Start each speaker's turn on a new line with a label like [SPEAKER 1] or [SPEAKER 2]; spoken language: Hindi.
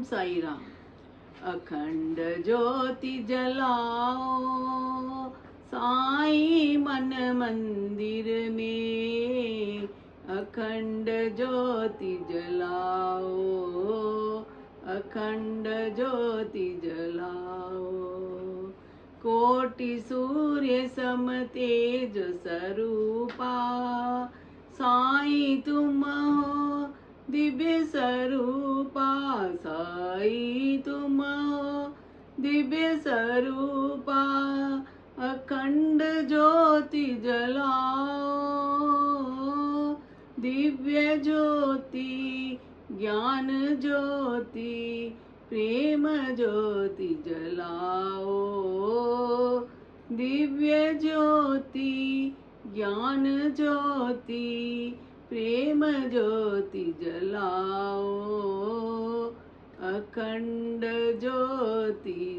[SPEAKER 1] साई राम। अखंड ज्योति जलाओ साईं मन मंदिर में, अखंड ज्योति जलाओ, अखंड ज्योति जलाओ। कोटि सूर्य सम तेज स्वरूपा साईं तुम हो दिव्य स्वरूपा, साईं तुम हो दिव्य स्वरूपा। अखंड ज्योति जलाओ, दिव्य ज्योति ज्ञान ज्योति प्रेम ज्योति जलाओ, दिव्य ज्योति ज्ञान ज्योति प्रेम ज्योति जलाओ, अखंड ज्योति